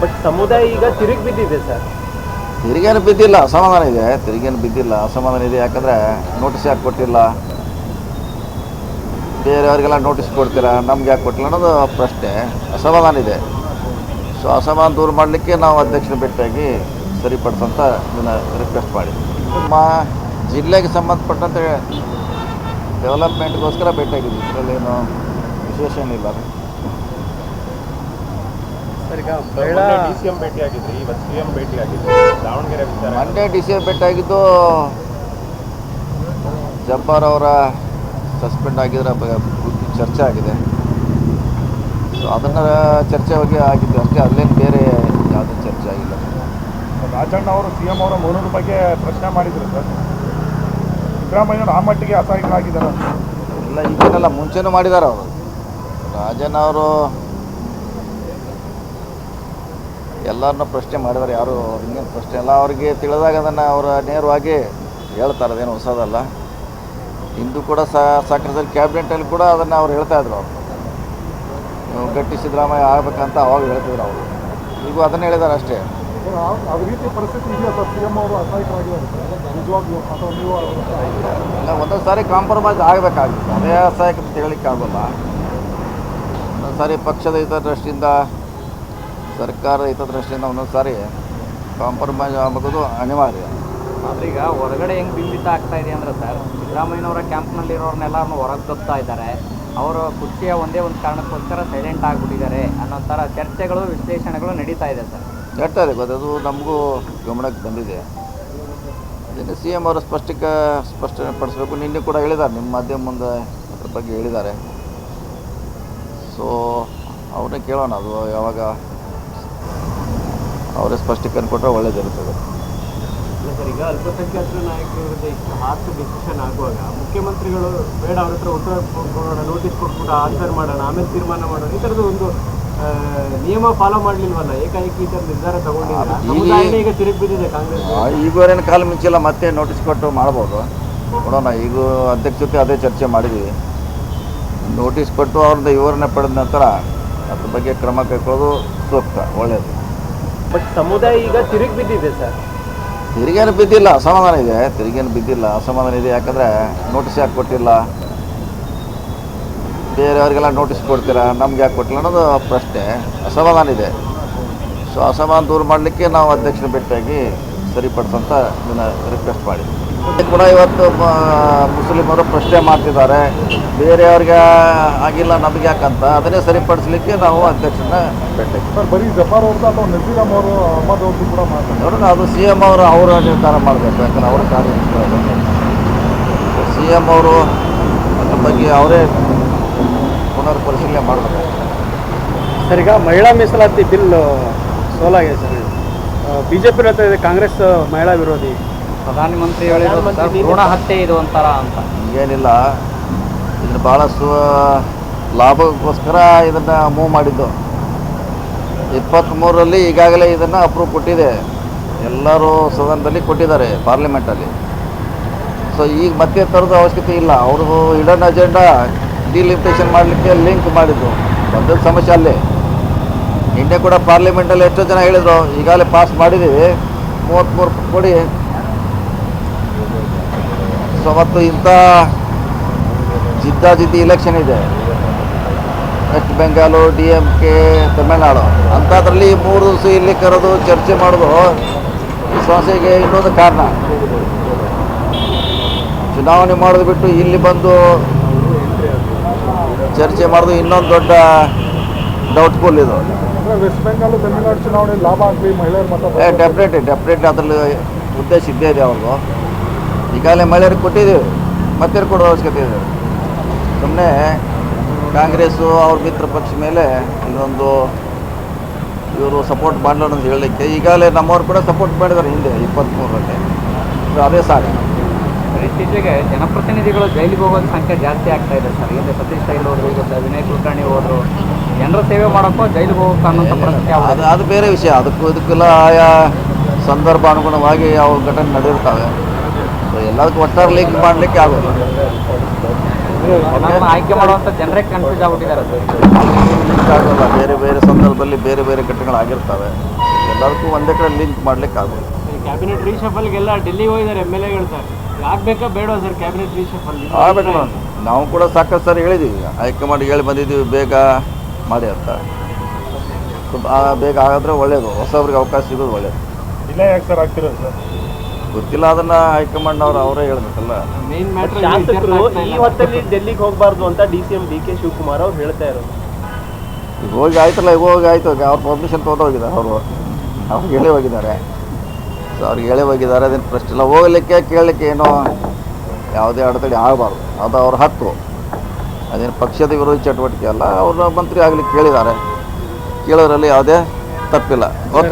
But ಸಮುದಾಯ ಈಗ ತಿರುಗಿ ಬಿದ್ದಿದೆ ಸರ್. ತಿರುಗೇನು ಬಿದ್ದಿಲ್ಲ, ಅಸಮಾಧಾನ ಇದೆ. ತಿರುಗೇನು ಬಿದ್ದಿಲ್ಲ, ಅಸಮಾಧಾನ ಇದೆ. ಯಾಕಂದರೆ ನೋಟಿಸ್ ಯಾಕೆ ಕೊಟ್ಟಿಲ್ಲ, ಬೇರೆಯವರಿಗೆಲ್ಲ ನೋಟಿಸ್ ಕೊಡ್ತೀರಾ, ನಮ್ಗೆ ಯಾಕೆ ಕೊಟ್ಟಿಲ್ಲ ಅನ್ನೋದು ಪ್ರಶ್ನೆ, ಅಸಮಾಧಾನ ಇದೆ. ಸೊ ಅಸಮಾಧಾನ ದೂರ ಮಾಡಲಿಕ್ಕೆ ನಾವು ಅಧ್ಯಕ್ಷನ ಭೇಟಿಯಾಗಿ ಸರಿಪಡಿಸೋಂಥ ಇದನ್ನು ರಿಕ್ವೆಸ್ಟ್ ಮಾಡಿದ್ವಿ. ನಮ್ಮ ಜಿಲ್ಲೆಗೆ ಸಂಬಂಧಪಟ್ಟಂತೆ ಡೆವಲಪ್ಮೆಂಟ್ಗೋಸ್ಕರ ಭೇಟಿಯಾಗಿದ್ವಿ. ಇದರಲ್ಲೇನು ವಿಶೇಷ ಏನಿಲ್ಲ. ಮಂಡ್ಯ ಡಿ ಸಿ ಎಂ ಭೇಟಿಯಾಗಿದ್ದು ಜಬ್ಬಾರ್ ಅವರ ಸಸ್ಪೆಂಡ್ ಆಗಿದ್ರೆ ಚರ್ಚೆ ಆಗಿದೆ. ಸೊ ಅದನ್ನು ಚರ್ಚೆ ಹೋಗಿ ಆಗಿದ್ದು ಅಷ್ಟೇ, ಅಲ್ಲೇನು ಬೇರೆ ಯಾವುದೇ ಚರ್ಚೆ ಆಗಿಲ್ಲ. ರಾಜಣ್ಣ ಅವರು ಸಿ ಎಂ ಅವರ ಮೌನದ ಬಗ್ಗೆ ಪ್ರಶ್ನೆ ಮಾಡಿದ್ರು ಸರ್. ಸಿದ್ದರಾಮಯ್ಯವರು ಆ ಮಟ್ಟಿಗೆ ಅಸಹಾಯಕರಾಗಿದ್ದಾರೆ. ಇಲ್ಲ, ಈಗೇನೆಲ್ಲ ಮುಂಚೆನೂ ಮಾಡಿದ್ದಾರೆ ಅವರು. ರಾಜಣ್ಣ ಅವರು ಎಲ್ಲರನ್ನೂ ಪ್ರಶ್ನೆ ಮಾಡಿದ್ದಾರೆ. ಯಾರು ಹಿಂಗೇನು ಪ್ರಶ್ನೆ ಎಲ್ಲ ಅವ್ರಿಗೆ ತಿಳಿದಾಗ ಅದನ್ನು ಅವರು ನೇರವಾಗಿ ಹೇಳ್ತಾರೆ, ಅದೇನು ಹೊಸದಲ್ಲ. ಇಂದು ಕೂಡ ಸಾಕಷ್ಟು ಕ್ಯಾಬಿನೆಟಲ್ಲಿ ಕೂಡ ಅದನ್ನು ಅವ್ರು ಹೇಳ್ತಾಯಿದ್ರು. ಅವರು ಗಟ್ಟಿ ಸಿದ್ದರಾಮಯ್ಯ ಆಗಬೇಕಂತ ಅವಾಗ ಹೇಳ್ತಿದ್ರು ಅವರು. ಈಗೂ ಅದನ್ನು ಹೇಳಿದ್ದಾರೆ ಅಷ್ಟೇ. ಅದೇ ರೀತಿ ಪರಿಸ್ಥಿತಿ ಇದೆಯಾ ಸರ್? ಸಿ ಎಂ ಅವರು ಅಸಹಾಯಕರಾಗಿದ್ದಾರೆ ನಿಜವಾಗ್ಲೂ, ಅಥವಾ ನೀವು? ಇಲ್ಲ, ಒಂದೊಂದು ಸಾರಿ ಕಾಂಪ್ರಮೈಸ್ ಆಗಬೇಕಾಗುತ್ತೆ. ಅದೇ ಅಸಹಾಯಕ ಅಂತ ಹೇಳಲಿಕ್ಕೆ ಆಗೋಲ್ಲ. ಒಂದೊಂದು ಸಾರಿ ಪಕ್ಷದ ಹಿತದೃಷ್ಟಿಯಿಂದ, ಸರ್ಕಾರದ ಹಿತದೃಷ್ಟಿಯಿಂದ ಒಂದೊಂದು ಸಾರಿ ಕಾಂಪ್ರಮೈಸ್ ಆಗೋದು ಅನಿವಾರ್ಯ. ಆದರೆ ಈಗ ಹೊರಗಡೆ ಹೆಂಗೆ ಬಿಂಬಿತ ಆಗ್ತಾ ಇದೆ ಅಂದರೆ ಸರ್, ಸಿದ್ದರಾಮಯ್ಯನವರ ಕ್ಯಾಂಪ್ನಲ್ಲಿರೋರ್ನೆಲ್ಲರನ್ನು ಹೊರಗೆ ತಪ್ತಾ ಇದ್ದಾರೆ. ಅವರು ಕುರ್ಚಿಯ ಒಂದೇ ಒಂದು ಕಾರಣಕ್ಕೋಸ್ಕರ ಸೈಲೆಂಟ್ ಆಗಿಬಿಟ್ಟಿದ್ದಾರೆ ಅನ್ನೋ ಥರ ಚರ್ಚೆಗಳು, ವಿಶ್ಲೇಷಣೆಗಳು ನಡೀತಾ ಇದೆ ಸರ್. ಹೇಳ್ತಾ ಇದೆ, ಅದು ನಮಗೂ ಗಮನಕ್ಕೆ ಬಂದಿದೆ. ಅದನ್ನು ಸಿ ಎಂ ಅವರು ಸ್ಪಷ್ಟನೆ ಪಡಿಸ್ಬೇಕು. ನಿನ್ನೆ ಕೂಡ ಹೇಳಿದ್ದಾರೆ, ನಿಮ್ಮ ಮಾಧ್ಯಮ ಮುಂದೆ ಅದ್ರ ಬಗ್ಗೆ ಹೇಳಿದ್ದಾರೆ. ಸೊ ಅವ್ರನ್ನೇ ಕೇಳೋಣ, ಅದು ಯಾವಾಗ ಅವರೇ ಸ್ಪಷ್ಟೀಕರಣ ಕೊಟ್ಟರೆ ಒಳ್ಳೇದಿರ್ತದೆ. ಸರ್, ಈಗ ಅಲ್ಪಸಂಖ್ಯಾತರ ನಾಯಕರ ವಿರುದ್ಧ ಇಷ್ಟು ಹಾರ್ಟ್ ಡಿಸಿಷನ್ ಆಗುವಾಗ ಮುಖ್ಯಮಂತ್ರಿಗಳು ಬೇಡ, ಅವ್ರ ಹತ್ರ ಉತ್ತರ ಕೊಡೋಣ, ನೋಟಿಸ್ ಕೊಟ್ಬಿಟ್ಟು ಆನ್ಸರ್ ಮಾಡೋಣ, ಆಮೇಲೆ ತೀರ್ಮಾನ ಮಾಡೋಣ, ಈ ಥರದ್ದು ಒಂದು ನಿಯಮ ಫಾಲೋ ಮಾಡಲಿಲ್ವಲ್ಲ? ಏಕಾಏಕಿ ಈ ಥರ ನಿರ್ಧಾರ ತಗೊಂಡಿಲ್ಲ. ಈಗ ತಿರುಗಿ ಬಿದ್ದಿದೆ ಕಾಂಗ್ರೆಸ್. ಈಗವರೇನು ಕಾಲ ಮಿಂಚಿಲ್ಲ, ಮತ್ತೆ ನೋಟಿಸ್ ಕೊಟ್ಟು ಮಾಡ್ಬೋದು, ನೋಡೋಣ. ಈಗ ಅಧ್ಯಕ್ಷ ಜೊತೆ ಅದೇ ಚರ್ಚೆ ಮಾಡಿದ್ವಿ. ನೋಟಿಸ್ ಕೊಟ್ಟು ಅವ್ರದ್ದು ವಿವರಣೆ ಪಡೆದ ನಂತರ ಅದ್ರ ಬಗ್ಗೆ ಕ್ರಮ ಕೈಗೊಳ್ಳೋದು ಸೂಕ್ತ, ಒಳ್ಳೆಯದು. ಬಟ್ ಸಮುದಾಯ ಈಗ ತಿರುಗಿ ಬಿದ್ದಿದೆ ಸರ್. ತಿರುಗೇನು ಬಿದ್ದಿಲ್ಲ, ಅಸಮಾಧಾನ ಇದೆ. ತಿರುಗೇನು ಬಿದ್ದಿಲ್ಲ, ಅಸಮಾಧಾನ ಇದೆ. ಯಾಕಂದರೆ ನೋಟಿಸ್ ಯಾಕೆ ಕೊಟ್ಟಿಲ್ಲ, ಬೇರೆಯವರಿಗೆಲ್ಲ ನೋಟಿಸ್ ಕೊಡ್ತೀರಾ, ನಮ್ಗೆ ಯಾಕೆ ಕೊಟ್ಟಿಲ್ಲ ಅನ್ನೋದು ಪ್ರಶ್ನೆ, ಅಸಮಾಧಾನ ಇದೆ. ಸೊ ಅಸಮಾಧಾನ ದೂರ ಮಾಡಲಿಕ್ಕೆ ನಾವು ಅಧ್ಯಕ್ಷನ ಭೇಟಿಯಾಗಿ ಸರಿಪಡಿಸೋಂಥ ಇದನ್ನು ರಿಕ್ವೆಸ್ಟ್ ಮಾಡಿದ್ವಿ. ಕೂಡ ಇವತ್ತು ಮುಸ್ಲಿಮರು ಪ್ರಶ್ನೆ ಮಾಡ್ತಿದ್ದಾರೆ, ಬೇರೆಯವ್ರಿಗೆ ಆಗಿಲ್ಲ ನಮಗೆ ಯಾಕಂತ. ಅದನ್ನೇ ಸರಿಪಡಿಸಲಿಕ್ಕೆ ನಾವು ಅಧ್ಯಕ್ಷನ ಭೇಟಿ. ಸರ್, ಬರೀ ಜಬ್ಬಾರ್ ಅವ್ರದ್ದು ಅಥವಾ ನಜೀರಮ್ ಅವರು, ಅಹಮದ್ ಅವ್ರದ್ದು ಕೂಡ ನೋಡೋಣ, ಅದು ಸಿ ಎಂ ಅವರು ನಿರ್ಧಾರ ಮಾಡಬೇಕು. ಯಾಕಂದ್ರೆ ಅವರ ಕಾರ್ಯ ಸಿ ಎಂ ಅವರು ಅದ್ರ ಬಗ್ಗೆ ಅವರೇ ಪುನರ್ ಪರಿಶೀಲನೆ ಮಾಡಬೇಕು. ಸರ್, ಈಗ ಮಹಿಳಾ ಮೀಸಲಾತಿ ಬಿಲ್ ಸೋಲಾಗಿದೆ ಸರ್. ಬಿಜೆಪಿ ಹೇಳ್ತಾ ಇದೆ ಕಾಂಗ್ರೆಸ್ ಮಹಿಳಾ ವಿರೋಧಿ. ಪ್ರಧಾನಮಂತ್ರಿ ಹೇಳಿದ್ರು ಭ್ರೂಣ ಹತ್ಯೆ ಇದು ಒಂಥರ ಅಂತ. ಏನಿಲ್ಲ, ಇದನ್ನು ಭಾಳ ಲಾಭಕ್ಕೋಸ್ಕರ ಇದನ್ನು ಮೂವ್ ಮಾಡಿದ್ದು. 23ರಲ್ಲಿ ಈಗಾಗಲೇ ಇದನ್ನು ಅಪ್ರೂವ್ ಕೊಟ್ಟಿದೆ, ಎಲ್ಲರೂ ಸದನದಲ್ಲಿ ಕೊಟ್ಟಿದ್ದಾರೆ, ಪಾರ್ಲಿಮೆಂಟಲ್ಲಿ. ಸೊ ಈಗ ಮತ್ತೆ ತರೋದು ಅವಶ್ಯಕತೆ ಇಲ್ಲ. ಅವರು ಹಿಡನ್ ಅಜೆಂಡಾ ಡಿಲಿಮಿಟೇಷನ್ ಮಾಡಲಿಕ್ಕೆ ಲಿಂಕ್ ಮಾಡಿದ್ದು ಒಂದೊಂದು ಸಮಸ್ಯೆ ಅಲ್ಲೇ. ನಿನ್ನೆ ಕೂಡ ಪಾರ್ಲಿಮೆಂಟಲ್ಲಿ ಎಷ್ಟೋ ಜನ ಹೇಳಿದರು, ಈಗಾಗಲೇ ಪಾಸ್ ಮಾಡಿದ್ದೀವಿ, 33 ಕೊಡಿ. ಸೊ ಮತ್ತು ಇಂಥ ಜಿದ್ದಾಜಿದ್ದಿ ಇಲೆಕ್ಷನ್ ಇದೆ, ವೆಸ್ಟ್ ಬೆಂಗಾಲು, DMK, ತಮಿಳುನಾಡು, ಅಂಥದ್ರಲ್ಲಿ 3 ದಿವಸ ಇಲ್ಲಿ ಕರೆದು ಚರ್ಚೆ ಮಾಡೋದು ಈ ಸಮಸ್ಯೆಗೆ ಇನ್ನೊಂದು ಕಾರಣ. ಚುನಾವಣೆ ಮಾಡೋದು ಬಿಟ್ಟು ಇಲ್ಲಿ ಬಂದು ಚರ್ಚೆ ಮಾಡೋದು ಇನ್ನೊಂದು ದೊಡ್ಡ ಡೌಟ್ಫುಲ್ ಇದು. ವೆಸ್ಟ್ ಬೆಂಗಾಲ್, ತಮಿಳುನಾಡು ಚುನಾವಣೆ ಲಾಭ ಆಗಲಿ, ಮಹಿಳೆಯರ ಮತ ಡೆಫಿನೆಟ್ಲಿ ಅದರಲ್ಲಿ ಉದ್ದೇಶ ಇದ್ದೇ ಇದೆ ಅವ್ರದ್ದು. ಈಗಾಗಲೇ ಮಹಿಳೆಯರಿಗೆ ಕೊಟ್ಟಿದ್ದೀವಿ, ಮತ್ತೆ ಕೊಡೋ ಅವಶ್ಯಕತೆ ಇದೆ. ಸುಮ್ಮನೆ ಕಾಂಗ್ರೆಸ್ಸು ಅವ್ರ ಮಿತ್ರ ಪಕ್ಷ ಮೇಲೆ ಇನ್ನೊಂದು ಇವರು ಸಪೋರ್ಟ್ ಮಾಡಲ್ಲ ಅಂತ ಹೇಳಲಿಕ್ಕೆ ಈಗಾಗಲೇ ನಮ್ಮವ್ರು ಕೂಡ ಸಪೋರ್ಟ್ ಮಾಡಿದ್ದಾರೆ ಹಿಂದೆ 23ರಲ್ಲಿ. ಅದೇ ಸಾಕು. ಇತ್ತೀಚೆಗೆ ಜನಪ್ರತಿನಿಧಿಗಳು ಜೈಲಿಗೆ ಹೋಗೋದು ಸಂಖ್ಯೆ ಜಾಸ್ತಿ ಆಗ್ತಾ ಇದೆ ಸರ್. ಹಿಂದೆ ಸತೀಶ್ ಸ್ಟೈಲ್ ಹೋದ್ರು, ಈಗ ವಿನಯ್ ಕುಲಕರ್ಣಿ ಹೋದ್ರು. ಜನರ ಸೇವೆ ಮಾಡೋಕ್ಕೋ ಜೈಲಿಗೆ ಹೋಗೋಕೆ ಅನ್ನೋಂಥ ಪರಿಸ್ಥಿತಿ ಅದು ಬೇರೆ ವಿಷಯ. ಇದಕ್ಕೆಲ್ಲ ಆಯಾ ಸಂದರ್ಭ ಅನುಗುಣವಾಗಿ ಯಾವ ಘಟನೆ ನಡೆದಿರ್ತವೆ. ಸೊ ಎಲ್ಲದಕ್ಕೂ ಒಟ್ಟಾರೆ ಲಿಂಕ್ ಮಾಡಲಿಕ್ಕೆ ಆಗೋದು. ಆಯ್ಕೆ ಮಾಡುವಂಥ ಜನರೇ ಕನ್ಫ್ಯೂಸ್ ಆಗ್ಬಿಟ್ಟಿದ್ದಾರೆ ಸರ್. ಲಿಂಕ್ ಆಗೋಲ್ಲ, ಬೇರೆ ಬೇರೆ ಸಂದರ್ಭದಲ್ಲಿ ಬೇರೆ ಬೇರೆ ಘಟನೆಗಳಾಗಿರ್ತವೆ, ಎಲ್ಲದಕ್ಕೂ ಒಂದೇ ಕಡೆ ಲಿಂಕ್ ಮಾಡ್ಲಿಕ್ಕೆ ಆಗೋಲ್ಲ. ಕ್ಯಾಬಿನೆಟ್ ರೀಶಫಲ್ಗೆಲ್ಲ ಡೆಲ್ಲಿಗೆ ಹೋಗಿದ್ದಾರೆ MLA ಸರ್. ಆಗ್ಬೇಕಾ ಬೇಡ ಸರ್ ಕ್ಯಾಬಿನೆಟ್ ರೀಶಫಲ್? ಆಗಬೇಕು. ನಾವು ಕೂಡ ಸಾಕಷ್ಟು ಸಾರಿ ಹೇಳಿದ್ದೀವಿ, ಹೈಕಮಾಂಡ್ ಹೇಳಿ ಬಂದಿದ್ದೀವಿ ಬೇಗ ಮಾಡಿ ಅಂತ. ಬೇಗ ಆಗಿದ್ರೆ ಒಳ್ಳೆಯದು, ಹೊಸಬ್ರಿಗೆ ಅವಕಾಶ ಸಿಗೋದು ಒಳ್ಳೆಯದು. ಡಿಲೇ ಯಾಕೆ ಸರ್ ಆಗ್ತಿರೋದು ಸರ್? ಗೊತ್ತಿಲ್ಲ, ಅದನ್ನು ಹೈಕಮಾಂಡ್ ಅವರೇ ಹೇಳ್ಬೇಕಲ್ಲ. ಮೇನ್ ಮ್ಯಾಟ್ರ್ ಶಾಸಕರು ಈ ಹೊತ್ತಲ್ಲಿ ಡೆಲ್ಲಿಗೆ ಹೋಗಬಾರ್ದು ಅಂತ DCM DK ಶಿವಕುಮಾರ್ ಅವ್ರು ಹೇಳ್ತಾ ಇರೋದು. ಈಗ ಹೋಗಿ ಆಯ್ತಲ್ಲ, ಈಗ ಹೋಗಿ ಆಯಿತು, ಅವ್ರು ಪರ್ಮಿಷನ್ ತೊಗೊಂಡು ಹೋಗಿದ್ದಾರೆ. ಅವ್ರಿಗೆ ಹೇಳೇ ಹೋಗಿದ್ದಾರೆ. ಸೊ ಅವ್ರಿಗೆ ಹೇಳೇ ಹೋಗಿದ್ದಾರೆ, ಅದೇನು ಪ್ರಶ್ನೆ ಇಲ್ಲ. ಹೋಗಲಿಕ್ಕೆ ಕೇಳಲಿಕ್ಕೆ ಏನೋ ಯಾವುದೇ ಅಡೆತಡೆ ಆಗಬಾರ್ದು, ಅದು ಅವ್ರ ಹಕ್ಕು. ಅದೇನು ಪಕ್ಷದ ವಿರೋಧಿ ಚಟುವಟಿಕೆ ಅಲ್ಲ. ಅವ್ರ ಮಂತ್ರಿ ಆಗಲಿಕ್ಕೆ ಕೇಳಿದ್ದಾರೆ, ಕೇಳೋದ್ರಲ್ಲಿ ಯಾವುದೇ ತಪ್ಪಿಲ್ಲ. ಓಕೆ.